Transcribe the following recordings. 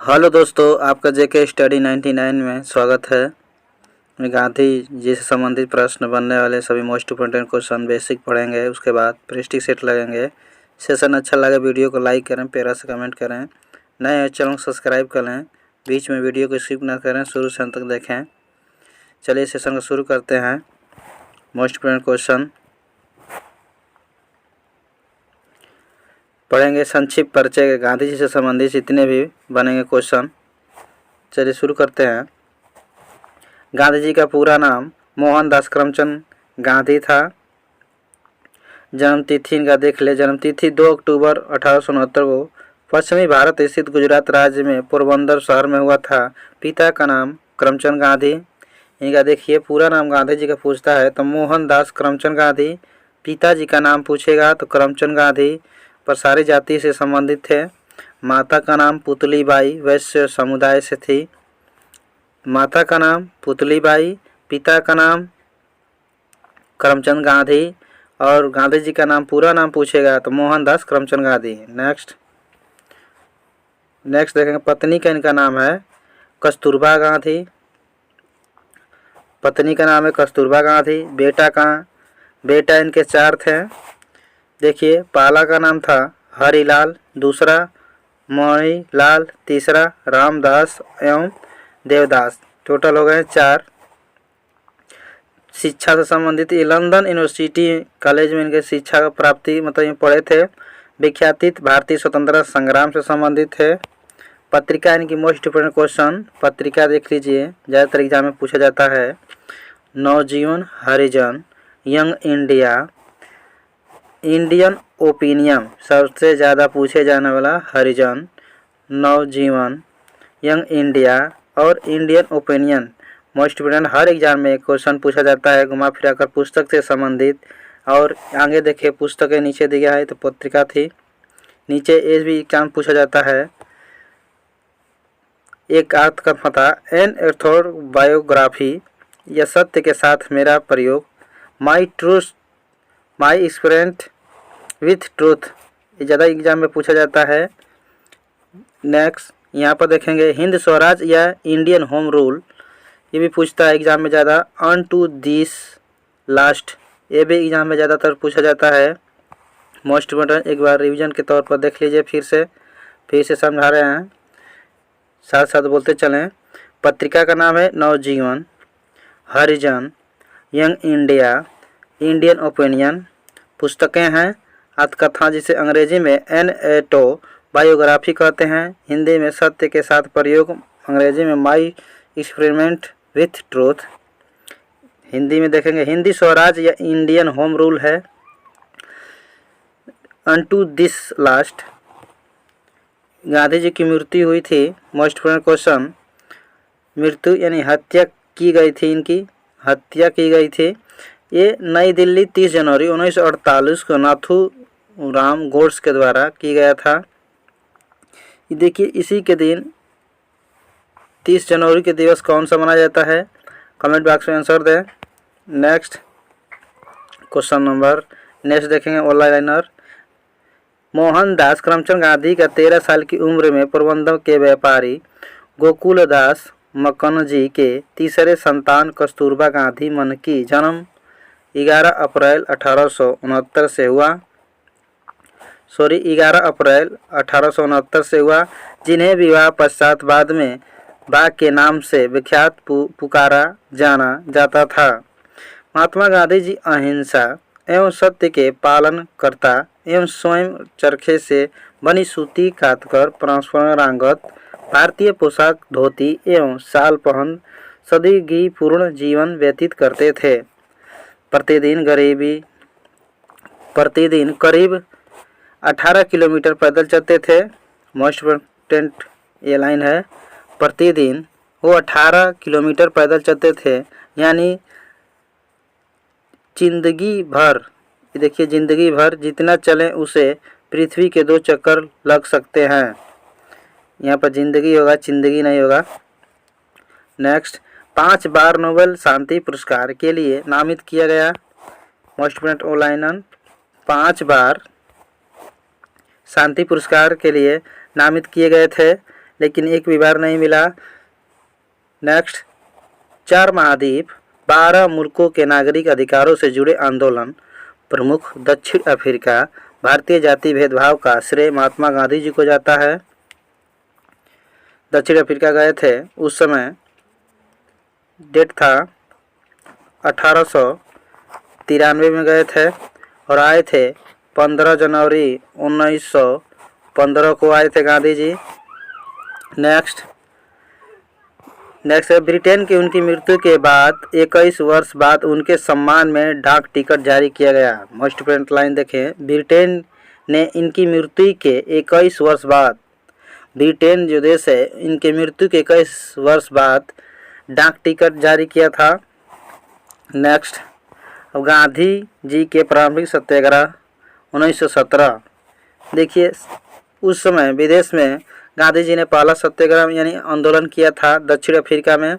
Hello दोस्तों, आपका जेके study 99 में स्वागत है। गांधी जी से संबंधित प्रश्न बनने वाले सभी मोस्ट इम्पोर्टेंट क्वेश्चन बेसिक पढ़ेंगे, उसके बाद प्रेस्टिक सेट लगेंगे। सेशन अच्छा लगे वीडियो को लाइक करें, प्यारा से कमेंट करें, नए चैनल को सब्सक्राइब कर लें, बीच में वीडियो को स्किप ना करें, शुरू से अंत तक देखें। चलिए सेशन को शुरू करते हैं। मोस्ट इम्पोर्टेंट क्वेश्चन पढ़ेंगे। संक्षिप्त परिचय, गांधी जी से संबंधित जितने भी बनेंगे क्वेश्चन। चलिए शुरू करते हैं। गांधी जी का पूरा नाम मोहनदास करमचंद गांधी था। जन्म तिथि इनका देख ले। जन्म तिथि 2 अक्टूबर 1869 को पश्चिमी भारत स्थित गुजरात राज्य में पोरबंदर शहर में हुआ था। पिता का नाम करमचंद गांधी। इनका देखिए पूरा नाम गांधी जी का पूछता है तो मोहनदास करमचंद गांधी। पिताजी का नाम पूछेगा तो करमचंद गांधी प्रसारी जाति से संबंधित थे। माता का नाम पुतलीबाई वैश्य समुदाय से थी। माता का नाम पुतलीबाई, पिता का नाम करमचंद गांधी और गांधी जी का नाम पूरा नाम पूछेगा तो मोहनदास करमचंद गांधी। नेक्स्ट देखेंगे। पत्नी का इनका नाम है कस्तूरबा गांधी। पत्नी का नाम है कस्तूरबा गांधी। बेटा इनके 4 थे। देखिए पहला का नाम था हरिलाल, दूसरा मणिलाल, तीसरा रामदास एवं देवदास। टोटल हो गए 4। शिक्षा से संबंधित ये लंदन यूनिवर्सिटी कॉलेज में इनके शिक्षा का प्राप्ति मतलब ये पढ़े थे। विख्यातित भारतीय स्वतंत्रता संग्राम से संबंधित थे। पत्रिका इनकी मोस्ट इम्पोर्टेंट क्वेश्चन पत्रिका देख लीजिए, ज़्यादातर एग्जाम में पूछा जाता है। नवजीवन, हरिजन, यंग इंडिया, इंडियन ओपिनियन, सबसे ज़्यादा पूछे जाने वाला हरिजन, नवजीवन, यंग इंडिया और इंडियन ओपिनियन। मोस्ट इम्पोर्टेंट हर एग्जाम में क्वेश्चन पूछा जाता है घुमा फिरा कर पुस्तक से संबंधित। और आगे देखिए पुस्तकें नीचे दिया है तो पत्रिका थी। नीचे ये भी एग्जाम पूछा जाता है। एक आत्मकथा था एन एथोर बायोग्राफी, यह सत्य के साथ मेरा प्रयोग, माई एक्सपेरिमेंट विथ ट्रूथ, ये ज़्यादा एग्जाम में पूछा जाता है। नेक्स्ट यहाँ पर देखेंगे हिंद स्वराज या इंडियन होम रूल, ये भी पूछता है एग्जाम में ज़्यादा। ऑन टू दिस लास्ट, ये भी एग्जाम में ज़्यादातर पूछा जाता है। मोस्ट इम्पोर्टेंट एक बार रिवीजन के तौर पर देख लीजिए, फिर से समझा रहे हैं, साथ साथ बोलते चलें। पत्रिका का नाम है नवजीवन, हरिजन, यंग इंडिया, इंडियन ओपिनियन। पुस्तकें हैं आत्मकथा जिसे अंग्रेजी में एन एटो बायोग्राफी कहते हैं, हिंदी में सत्य के साथ प्रयोग, अंग्रेजी में my experiment with truth. Hindi में देखेंगे हिंदी स्वराज या इंडियन होम रूल है। Unto this last, Gandhi ji की मृत्यु हुई थी। मोस्ट इम्पोर्टेंट क्वेश्चन, मृत्यु यानी हत्या की गई थी, इनकी हत्या की गई थी। ये नई दिल्ली 30 जनवरी 1948 को नाथूराम गोड्स के द्वारा की गया था। ये देखिए इसी के दिन 30 जनवरी के दिवस कौन सा मनाया जाता है, कमेंट बॉक्स में आंसर दें। नेक्स्ट देखेंगे ऑनलाइनर। मोहनदास करमचंद गांधी का 13 साल की उम्र में पोरबंदर के व्यापारी गोकुलदास मक्कनजी के तीसरे संतान कस्तूरबा गांधी मन की जन्म 11 अप्रैल 1869 से हुआ। 11 अप्रैल 1869 से हुआ, जिन्हें विवाह पश्चात बाद में बा के नाम से विख्यात पुकारा जाना जाता था। महात्मा गांधी जी अहिंसा एवं सत्य के पालन करता एवं स्वयं चरखे से बनी सूती काटकर परंपरागत भारतीय पोशाक, धोती एवं शाल पहन सादगीपूर्ण जीवन व्यतीत करते थे। प्रतिदिन करीब 18 किलोमीटर पैदल चलते थे। मोस्ट इम्पोर्टेंट ये लाइन है, प्रतिदिन वो 18 किलोमीटर पैदल चलते थे, यानी जिंदगी भर, देखिए जिंदगी भर जितना चलें उसे पृथ्वी के 2 चक्कर लग सकते हैं। यहाँ पर जिंदगी होगा, जिंदगी नहीं होगा। नेक्स्ट 5 बार नोबेल शांति पुरस्कार के लिए नामित किया गया। मोस्ट इम्पोर्टेंट ऑनलाइन 5 बार शांति पुरस्कार के लिए नामित किए गए थे। लेकिन एक भी बार नहीं मिला। नेक्स्ट, 4 महाद्वीप 12 मुल्कों के नागरिक अधिकारों से जुड़े आंदोलन प्रमुख दक्षिण अफ्रीका, भारतीय जाति भेदभाव का श्रेय महात्मा गांधी जी को जाता है। दक्षिण अफ्रीका गए थे, उस समय डेट था 1893 में गए थे और आए थे 15 जनवरी 1915 को आए थे गांधी जी। नेक्स्ट है, ब्रिटेन की उनकी मृत्यु के बाद 21 वर्ष बाद उनके सम्मान में डाक टिकट जारी किया गया। मोस्ट इम्पोर्टेंट लाइन देखें, ब्रिटेन ने इनकी मृत्यु के 21 वर्ष बाद, ब्रिटेन जो देश है, इनके मृत्यु के 21 वर्ष बाद डाक टिकट जारी किया था। नेक्स्ट, अब गांधी जी के प्रारंभिक सत्याग्रह 1917। देखिए, उस समय विदेश में गांधी जी ने पहला सत्याग्रह यानी आंदोलन किया था दक्षिण अफ्रीका में,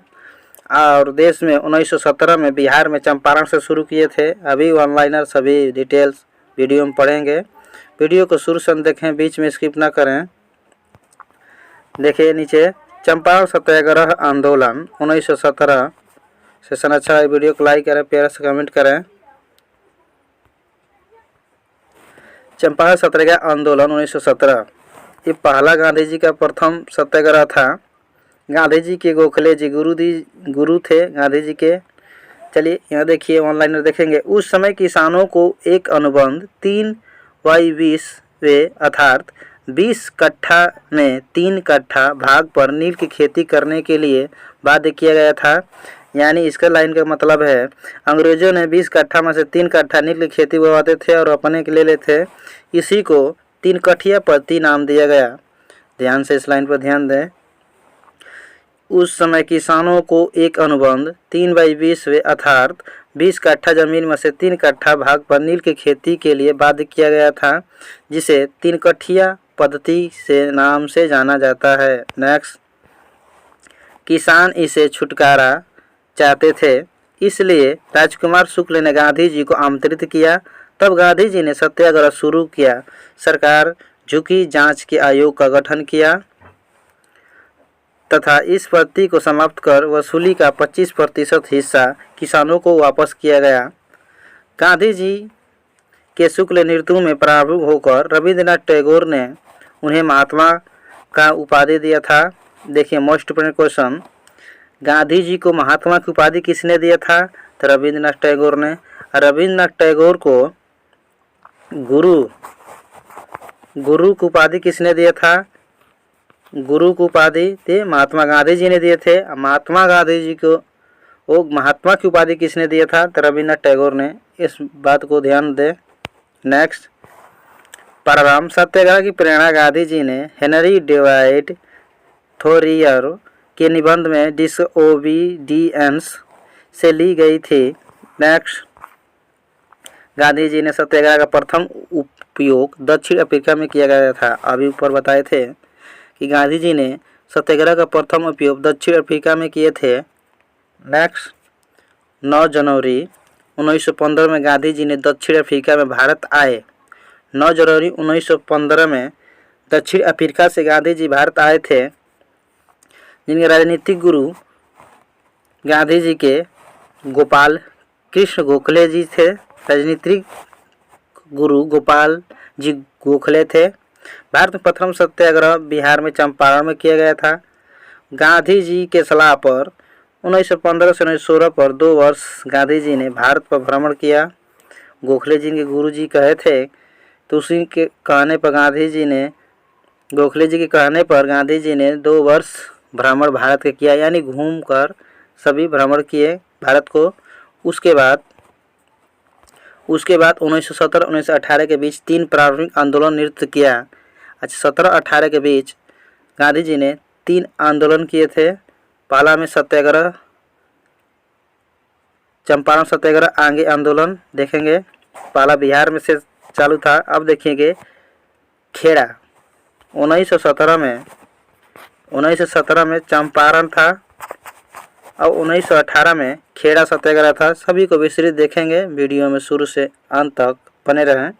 और देश में 1917 में बिहार में चंपारण से शुरू किए थे। अभी ऑनलाइनर सभी डिटेल्स वीडियो में पढ़ेंगे। वीडियो को शुरू से देखें, बीच में स्किप ना करें। देखिए नीचे, चंपारण सत्याग्रह आंदोलन 1917। सेशन अच्छा है, वीडियो को लाइक करें, प्यार से कमेंट करें। चंपारण सत्याग्रह आंदोलन 1917 ये पहला गांधी जी का प्रथम सत्याग्रह था। गांधी जी के गोखले जी गुरु थे गांधी जी के। चलिए यहाँ देखिए, ऑनलाइनर देखेंगे। उस समय किसानों को एक अनुबंध 3/20 अर्थात 20 कट्ठा में 3 कट्ठा भाग पर नील की खेती करने के लिए बाध्य किया गया था। यानी इसका लाइन का मतलब है, अंग्रेजों ने 20 कट्ठा में से 3 कट्ठा नील की खेती करवाते थे और अपने के ले लेते थे। इसी को 3 कठिया पत्ती नाम दिया गया। ध्यान से इस लाइन पर ध्यान दें। उस समय किसानों को एक अनुबंध 3/20 अर्थात 20 कट्ठा जमीन में से 3 कट्ठा भाग पर नील की खेती के लिए बाध्य किया गया था, जिसे 3 कठिया पद्धति से नाम से जाना जाता है। नेक्स्ट, किसान इसे छुटकारा चाहते थे, इसलिए राजकुमार शुक्ल ने गांधी जी को आमंत्रित किया। तब गांधी जी ने सत्याग्रह शुरू किया। सरकार झुकी, जांच के आयोग का गठन किया तथा इस पद्धति को समाप्त कर वसूली का 25% हिस्सा किसानों को वापस किया गया। गांधी जी के शुक्ल नेतृत्व में प्रभावित होकर रविंद्रनाथ टैगोर ने उन्हें महात्मा का उपाधि दिया था। देखिए most important question, Gandhi ji को महात्मा की उपाधि किसने दिया था? तो रविंद्रनाथ टैगोर ने। रविंद्रनाथ टैगोर को गुरु की उपाधि किसने दिया था? गुरु की उपाधि महात्मा गांधी जी ने दिए थे। महात्मा गांधी जी को वो महात्मा की उपाधि किसने दिया था? तो रविंद्रनाथ टैगोर ने। इस बात को ध्यान दें। नेक्स्ट, परमाराम सत्याग्रह की प्रेरणा गांधी जी ने हेनरी डेविड थोरियर के निबंध में डिसओबीडियंस से ली गई थी। नेक्स्ट, गांधी जी ने सत्याग्रह का प्रथम उपयोग दक्षिण अफ्रीका में किया गया था। अभी ऊपर बताए थे कि गांधी जी ने सत्याग्रह का प्रथम उपयोग दक्षिण अफ्रीका में किए थे। नेक्स्ट, 9 जनवरी 1915 में गांधी जी ने दक्षिण अफ्रीका में भारत आए। 9 जनवरी 1915 में दक्षिण अफ्रीका से गांधी जी भारत आए थे, जिनके राजनीतिक गुरु गांधी जी के गोपाल कृष्ण गोखले जी थे। राजनीतिक गुरु गोपाल जी गोखले थे। भारत में प्रथम सत्याग्रह बिहार में चंपारण में किया गया था। गांधी जी के सलाह पर 1915 से 1916 पर 2 वर्ष गांधी जी ने भारत पर भ्रमण किया। गोखले जी के गुरु जी कहे थे, तो उसी के कहने पर गोखले जी के कहने पर गांधी जी ने 2 वर्ष भ्रमण भारत का किया, यानी घूम कर सभी भ्रमण किए भारत को। उसके बाद 1917-1918 के बीच 3 प्रारंभिक आंदोलन नृत्य किया। अच्छा, 17-18 के बीच गांधी जी ने 3 आंदोलन किए थे। पहला में सत्याग्रह, चंपारण सत्याग्रह, आगे आंदोलन देखेंगे। पहला बिहार में से चालू था। अब देखेंगे खेड़ा 1917 में चंपारण था और 1918 में खेड़ा सत्याग्रह था। सभी को विस्तृत देखेंगे वीडियो में, शुरू से अंत तक बने रहें।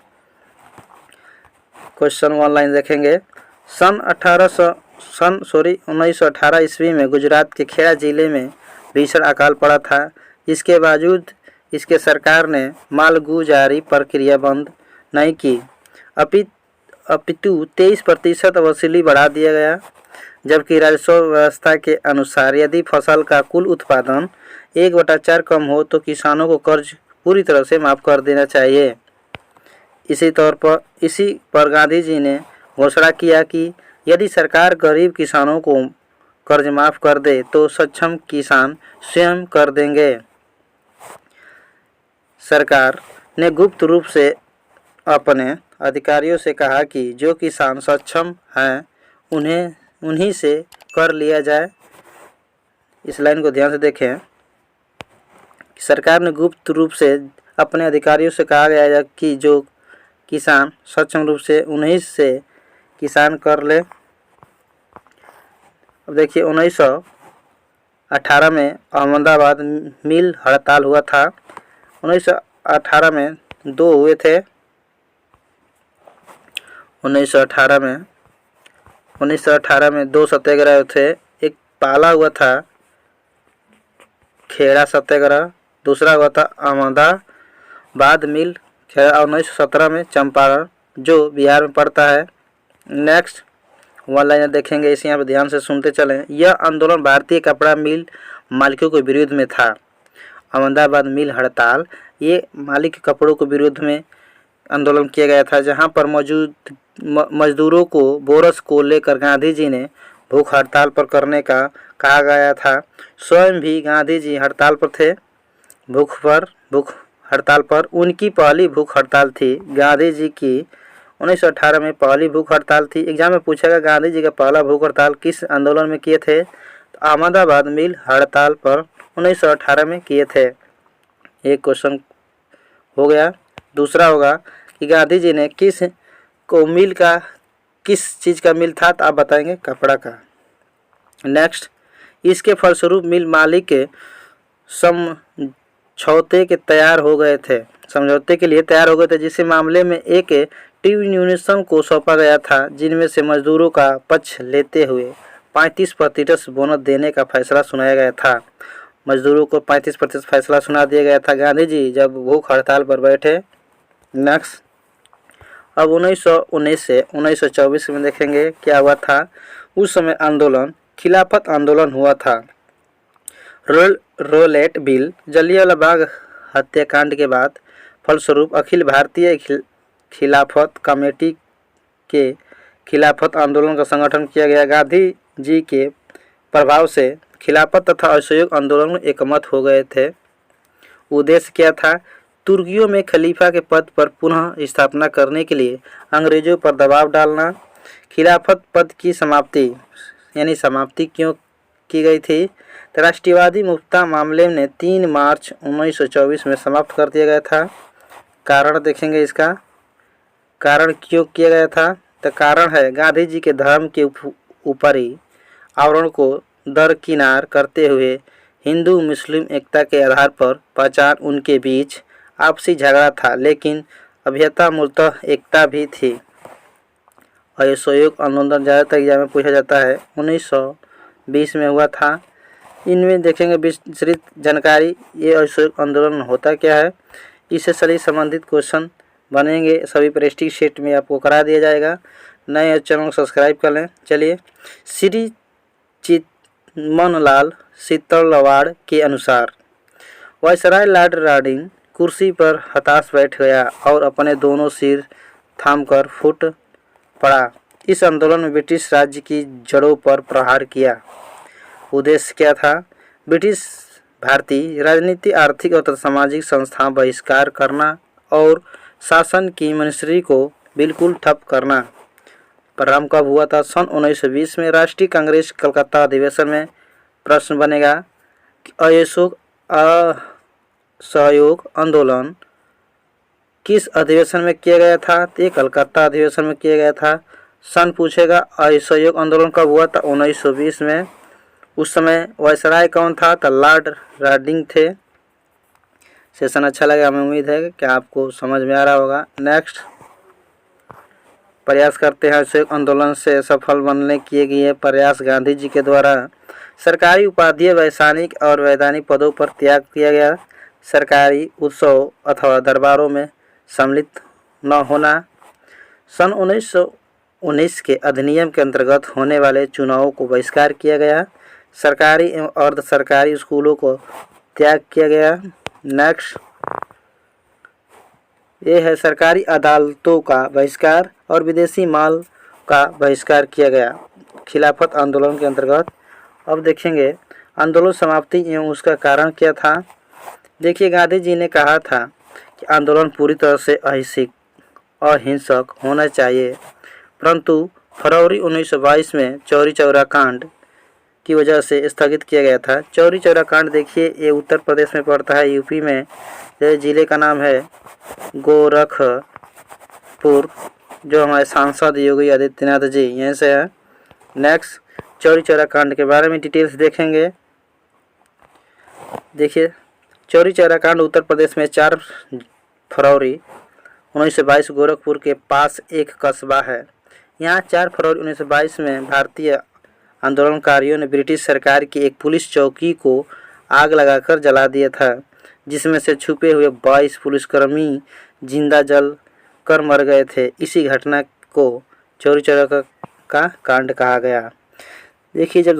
क्वेश्चन ऑनलाइन देखेंगे। सन 1918 ईस्वी में गुजरात के खेड़ा जिले में भीषण अकाल पड़ा था। इसके बावजूद इसके सरकार ने मालगुजारी प्रक्रिया बंद नहीं की, अपितु 23% वसूली बढ़ा दिया गया। जबकि राजस्व व्यवस्था के अनुसार यदि फसल का कुल उत्पादन 1/4 कम हो तो किसानों को कर्ज पूरी तरह से माफ़ कर देना चाहिए। इसी पर गांधी जी ने घोषणा किया कि यदि सरकार गरीब किसानों को कर्ज माफ़ कर दे तो सक्षम किसान स्वयं कर देंगे। सरकार ने गुप्त रूप से अपने अधिकारियों से कहा कि जो किसान सक्षम हैं उन्हीं से कर लिया जाए। इस लाइन को ध्यान से देखें। सरकार ने गुप्त रूप से अपने अधिकारियों से कहा गया है कि जो किसान सक्षम रूप से उन्हीं से किसान कर ले। अब देखिए 1918 में अहमदाबाद मिल हड़ताल हुआ था। 1918 में 2 हुए थे। 1918 में 2 सत्याग्रह थे। एक पहला हुआ था खेड़ा सत्याग्रह, दूसरा हुआ था अहमदाबाद मिल खेड़ा, 1917 में चंपारण जो बिहार में पड़ता है। नेक्स्ट वन लाइनर देखेंगे, इसे यहाँ पर ध्यान से सुनते चलें। यह आंदोलन भारतीय कपड़ा मिल मालिकों के विरोध में था। अहमदाबाद मिल हड़ताल ये मालिक के कपड़ों के विरोध में आंदोलन किया गया था, जहाँ पर मौजूद मजदूरों को बोनस को लेकर गांधी जी ने भूख हड़ताल पर करने का कहा गया था। स्वयं भी गांधी जी हड़ताल पर थे। भूख हड़ताल पर उनकी पहली भूख हड़ताल थी। गांधी जी की 1918 में पहली भूख हड़ताल थी। एग्जाम में पूछेगा गांधी जी का पहला भूख हड़ताल किस आंदोलन में किए थे, तो अहमदाबाद मिल हड़ताल पर 1918 में किए थे। एक क्वेश्चन हो गया। दूसरा होगा कि गांधी जी ने किस चीज़ का मिल था, तो आप बताएंगे कपड़ा का। नेक्स्ट, इसके फलस्वरूप मिल मालिक के समझौते के लिए तैयार हो गए थे, जिस मामले में एक ट्रेड यूनियन को सौंपा गया था, जिनमें से मजदूरों का पक्ष लेते हुए 35% बोनस देने का फैसला सुनाया गया था। मजदूरों को 35% फैसला सुना दिया गया था गांधी जी जब भूख हड़ताल पर बैठे। नेक्स्ट, अब 1919 से 1924 में देखेंगे क्या हुआ था। उस समय आंदोलन खिलाफत आंदोलन हुआ था। रोलेट बिल, जलियांवाला बाग हत्याकांड के बाद फलस्वरूप अखिल भारतीय खिलाफत कमेटी के खिलाफत आंदोलन का संगठन किया गया। गांधी जी के प्रभाव से खिलाफत तथा असहयोग आंदोलन में एकमत हो गए थे। उद्देश्य क्या था? तुर्कियों में खलीफा के पद पर पुनः स्थापना करने के लिए अंग्रेजों पर दबाव डालना। खिलाफत पद की समाप्ति क्यों की गई थी? तो राष्ट्रवादी मुक्ता मामले ने 3 मार्च 1924 में समाप्त कर दिया गया था। कारण देखेंगे, इसका कारण क्यों किया गया था। तो कारण है गांधी जी के धर्म के ऊपरी आवरण को दरकिनार करते हुए हिंदू मुस्लिम एकता के आधार पर पहचान उनके बीच आपसी झगड़ा था, लेकिन अभ्यता मूलतः एकता भी थी। और ये सहयोग आंदोलन ज़्यादातर एग्जाम में पूछा जाता है। 1920 में हुआ था। इनमें देखेंगे विस्तृत जानकारी, ये असहयोग आंदोलन होता क्या है, इससे सभी संबंधित क्वेश्चन बनेंगे। सभी परीक्षा सेट में आपको करा दिया जाएगा। नए चैनल को सब्सक्राइब कर लें। चलिए, श्री चितमनलाल शीतलवाड़ के अनुसार वायसराय लॉर्ड राडिंग कुर्सी पर हताश बैठ गया और अपने दोनों सिर थामकर फूट पड़ा। इस आंदोलन में ब्रिटिश राज्य की जड़ों पर प्रहार किया। उद्देश्य क्या था? ब्रिटिश भारतीय राजनीति, आर्थिक और सामाजिक संस्थान बहिष्कार करना और शासन की मशीनरी को बिल्कुल ठप करना। परिणाम कब हुआ था? सन 1920 में राष्ट्रीय कांग्रेस कलकत्ता अधिवेशन में प्रश्न बनेगा कि असहयोग आंदोलन किस अधिवेशन में किया गया था? तो ये कलकत्ता अधिवेशन में किया गया था। सन पूछेगा। असहयोग आंदोलन कब हुआ था? 1920 में। उस समय वायसराय कौन था? तो लॉर्ड राडिंग थे। सेशन अच्छा लगा, हमें उम्मीद है कि आपको समझ में आ रहा होगा। नेक्स्ट, प्रयास करते हैं। इस आंदोलन से सफल बनने किए गए प्रयास गांधी जी के द्वारा सरकारी उपाधि, वैधानिक और वैधानिक पदों पर त्याग किया गया, सरकारी उत्सव अथवा दरबारों में सम्मिलित न होना, सन 1919 के अधिनियम के अंतर्गत होने वाले चुनावों को बहिष्कार किया गया, सरकारी एवं अर्ध सरकारी स्कूलों को त्याग किया गया। नेक्स्ट ये है सरकारी अदालतों का बहिष्कार और विदेशी माल का बहिष्कार किया गया खिलाफत आंदोलन के अंतर्गत। अब देखेंगे आंदोलन समाप्ति एवं उसका कारण क्या था। देखिए, गांधी जी ने कहा था कि आंदोलन पूरी तरह से अहिंसक होना चाहिए, परंतु फरवरी 1922 में चौरी चौरा कांड की वजह से स्थगित किया गया था। चौरी चौरा कांड देखिए, ये उत्तर प्रदेश में पड़ता है, यूपी में। जिले का नाम है गोरखपुर, जो हमारे सांसद योगी आदित्यनाथ जी यहीं से है। नेक्स्ट चौरी चौरा कांड के बारे में डिटेल्स देखेंगे। देखिए, चौरी चौरा कांड उत्तर प्रदेश में 4 फरवरी 1922 गोरखपुर के पास एक कस्बा है। यहाँ 4 फरवरी 1922 में भारतीय आंदोलनकारियों ने ब्रिटिश सरकार की एक पुलिस चौकी को आग लगाकर जला दिया था, जिसमें से छुपे हुए 22 पुलिसकर्मी जिंदा जल कर मर गए थे। इसी घटना को चौरी चौरा का कांड कहा गया। देखिए, जब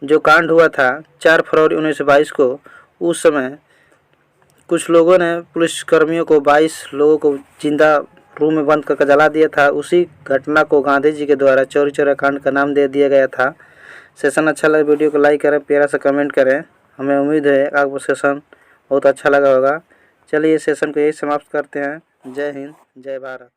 जो कांड हुआ था 4 फरवरी 1922 को, उस समय कुछ लोगों ने पुलिसकर्मियों को 22 लोगों को जिंदा रूम में बंद करके जला दिया था। उसी घटना को गांधी जी के द्वारा चौरी चौरा कांड का नाम दे दिया गया था। सेशन अच्छा लगा, वीडियो को लाइक करें, प्यारा सा कमेंट करें। हमें उम्मीद है आपको सेशन बहुत अच्छा लगा होगा। चलिए सेशन को यही समाप्त करते हैं। जय हिंद, जय भारत।